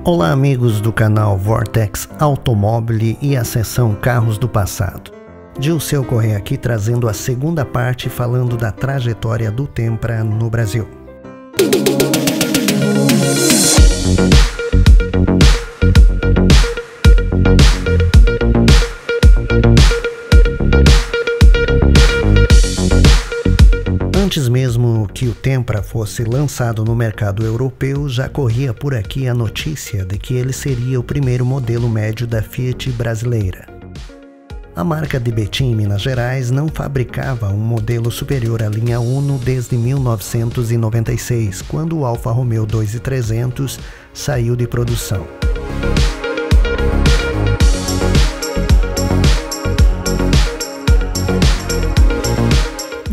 Olá amigos do canal Vortex Automobile e a seção Carros do Passado. Dilceu Correia aqui trazendo a segunda parte falando da trajetória do Tempra no Brasil. Antes mesmo que o Tempra fosse lançado no mercado europeu, já corria por aqui a notícia de que ele seria o primeiro modelo médio da Fiat brasileira. A marca de Betim, Minas Gerais, não fabricava um modelo superior à linha Uno desde 1996, quando o Alfa Romeo 2300 saiu de produção.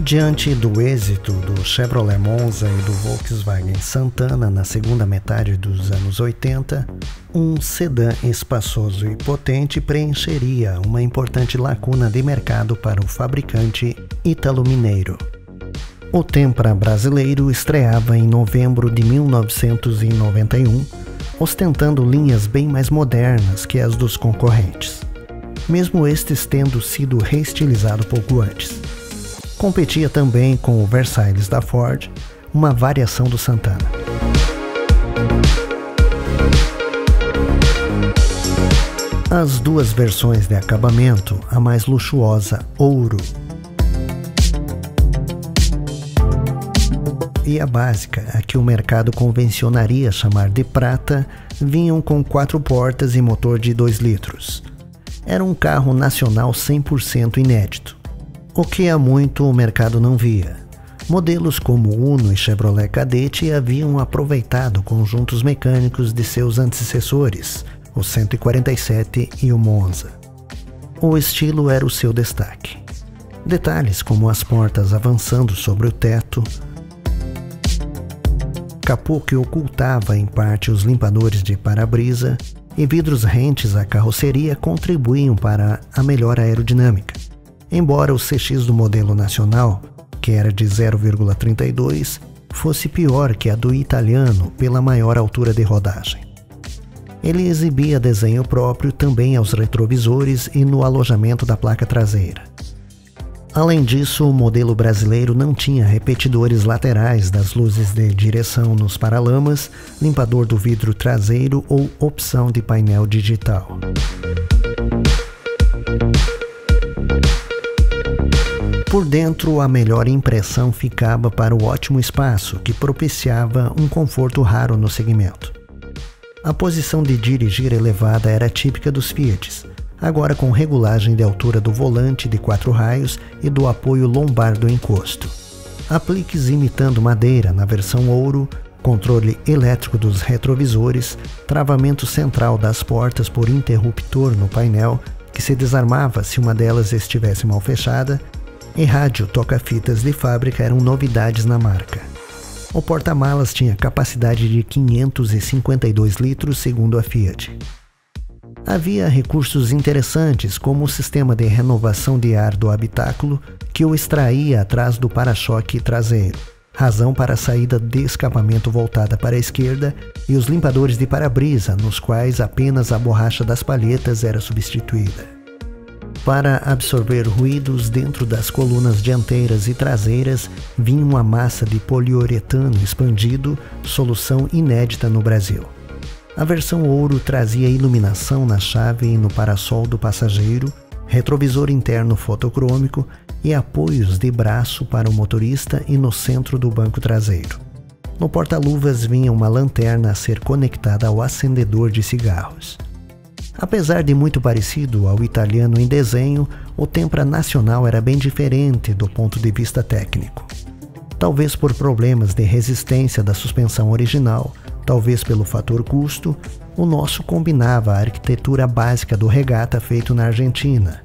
Diante do êxito do Chevrolet Monza e do Volkswagen Santana na segunda metade dos anos 80, um sedã espaçoso e potente preencheria uma importante lacuna de mercado para o fabricante ítalo-mineiro. O Tempra brasileiro estreava em novembro de 1991, ostentando linhas bem mais modernas que as dos concorrentes, mesmo estes tendo sido reestilizado pouco antes. Competia também com o Versailles da Ford, uma variação do Santana. As duas versões de acabamento, a mais luxuosa, ouro, e a básica, a que o mercado convencionaria chamar de prata, vinham com 4 portas e motor de 2 litros. Era um carro nacional 100% inédito, o que há muito o mercado não via. Modelos como Uno e Chevrolet Cadete haviam aproveitado conjuntos mecânicos de seus antecessores, o 147 e o Monza. O estilo era o seu destaque. Detalhes como as portas avançando sobre o teto, capô que ocultava em parte os limpadores de para-brisa e vidros rentes à carroceria contribuíam para a melhor aerodinâmica. Embora o CX do modelo nacional, que era de 0,32, fosse pior que a do italiano pela maior altura de rodagem. Ele exibia desenho próprio também aos retrovisores e no alojamento da placa traseira. Além disso, o modelo brasileiro não tinha repetidores laterais das luzes de direção nos paralamas, limpador do vidro traseiro ou opção de painel digital. Por dentro, a melhor impressão ficava para o ótimo espaço, que propiciava um conforto raro no segmento. A posição de dirigir elevada era típica dos Fiats, agora com regulagem de altura do volante de 4 raios e do apoio lombar do encosto. Apliques imitando madeira na versão ouro, controle elétrico dos retrovisores, travamento central das portas por interruptor no painel, que se desarmava se uma delas estivesse mal fechada, e rádio toca-fitas de fábrica eram novidades na marca. O porta-malas tinha capacidade de 552 litros, segundo a Fiat. Havia recursos interessantes, como o sistema de renovação de ar do habitáculo, que o extraía atrás do para-choque traseiro, razão para a saída de escapamento voltada para a esquerda, e os limpadores de para-brisa, nos quais apenas a borracha das palhetas era substituída. Para absorver ruídos dentro das colunas dianteiras e traseiras, vinha uma massa de poliuretano expandido, solução inédita no Brasil. A versão ouro trazia iluminação na chave e no parasol do passageiro, retrovisor interno fotocrômico e apoios de braço para o motorista e no centro do banco traseiro. No porta-luvas vinha uma lanterna a ser conectada ao acendedor de cigarros. Apesar de muito parecido ao italiano em desenho, o Tempra nacional era bem diferente do ponto de vista técnico. Talvez por problemas de resistência da suspensão original, talvez pelo fator custo, o nosso combinava a arquitetura básica do Regata feito na Argentina,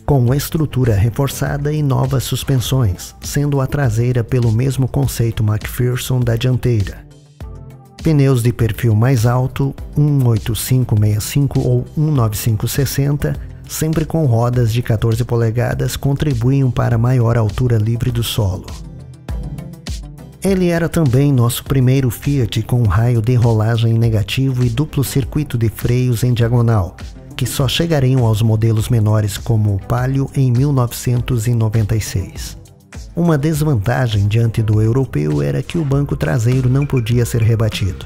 com estrutura reforçada e novas suspensões, sendo a traseira pelo mesmo conceito McPherson da dianteira. Pneus de perfil mais alto, 185/65 ou 195/60, sempre com rodas de 14 polegadas, contribuíam para maior altura livre do solo. Ele era também nosso primeiro Fiat com um raio de rolagem negativo e duplo circuito de freios em diagonal, que só chegariam aos modelos menores como o Palio em 1996. Uma desvantagem diante do europeu era que o banco traseiro não podia ser rebatido.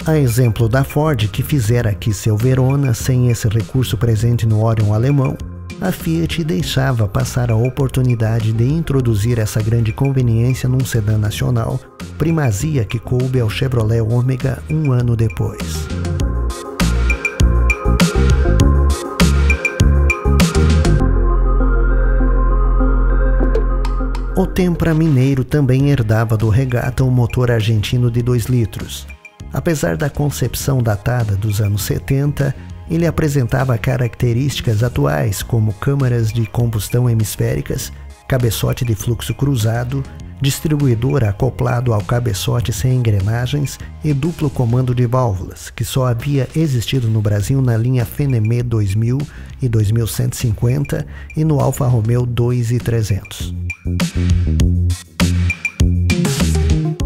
A exemplo da Ford, que fizera aqui seu Verona sem esse recurso presente no Orion alemão, a Fiat deixava passar a oportunidade de introduzir essa grande conveniência num sedã nacional, primazia que coube ao Chevrolet Ômega um ano depois. O Tempra mineiro também herdava do Regata um motor argentino de 2 litros. Apesar da concepção datada dos anos 70, ele apresentava características atuais como câmaras de combustão hemisféricas, cabeçote de fluxo cruzado, distribuidor acoplado ao cabeçote sem engrenagens e duplo comando de válvulas, que só havia existido no Brasil na linha Fenemé 2000 e 2150 e no Alfa Romeo 2300.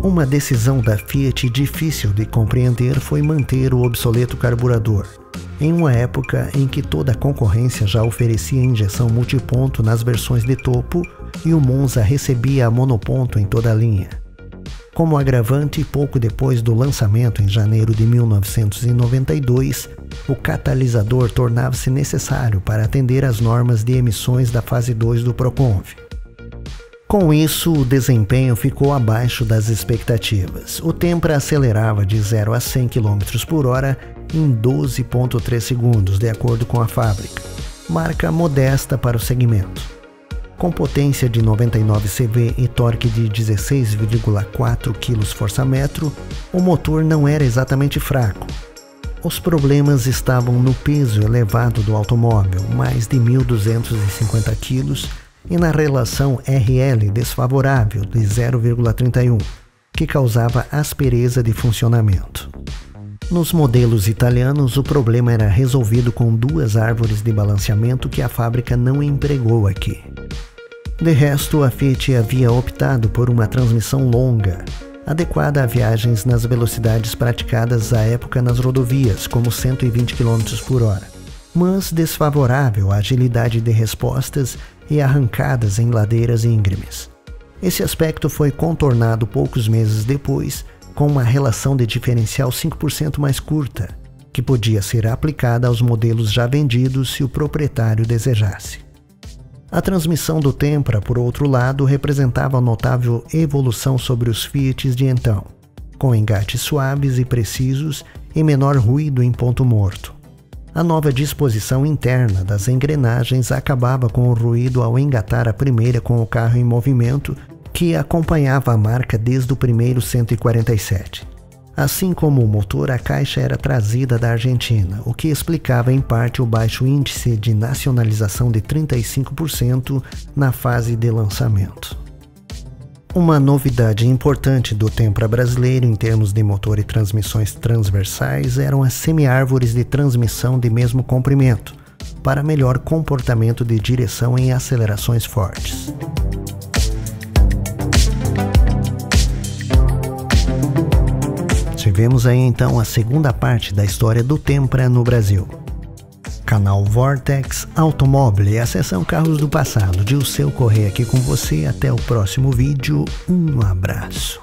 Uma decisão da Fiat difícil de compreender foi manter o obsoleto carburador, em uma época em que toda a concorrência já oferecia injeção multiponto nas versões de topo e o Monza recebia a monoponto em toda a linha. Como agravante, pouco depois do lançamento em janeiro de 1992, o catalisador tornava-se necessário para atender às normas de emissões da fase 2 do Proconv. Com isso, o desempenho ficou abaixo das expectativas. O Tempra acelerava de 0 a 100 km por hora em 12,3 segundos, de acordo com a fábrica, marca modesta para o segmento. Com potência de 99 CV e torque de 16,4 kgfm, o motor não era exatamente fraco. Os problemas estavam no peso elevado do automóvel, mais de 1.250 kg, e na relação RL desfavorável de 0,31, que causava aspereza de funcionamento. Nos modelos italianos, o problema era resolvido com 2 árvores de balanceamento que a fábrica não empregou aqui. De resto, a Fiat havia optado por uma transmissão longa, adequada a viagens nas velocidades praticadas à época nas rodovias, como 120 km por hora, mas desfavorável à agilidade de respostas e arrancadas em ladeiras íngremes. Esse aspecto foi contornado poucos meses depois com uma relação de diferencial 5% mais curta, que podia ser aplicada aos modelos já vendidos se o proprietário desejasse. A transmissão do Tempra, por outro lado, representava notável evolução sobre os Fiats de então, com engates suaves e precisos e menor ruído em ponto morto. A nova disposição interna das engrenagens acabava com o ruído ao engatar a primeira com o carro em movimento, que acompanhava a marca desde o primeiro 147. Assim como o motor, a caixa era trazida da Argentina, o que explicava em parte o baixo índice de nacionalização de 35% na fase de lançamento. Uma novidade importante do Tempra brasileiro em termos de motor e transmissões transversais eram as semi-árvores de transmissão de mesmo comprimento, para melhor comportamento de direção em acelerações fortes. Tivemos aí então a segunda parte da história do Tempra no Brasil. Canal Vortex Automobile, a seção Carros do Passado. Dilceu Correia aqui com você. Até o próximo vídeo. Um abraço.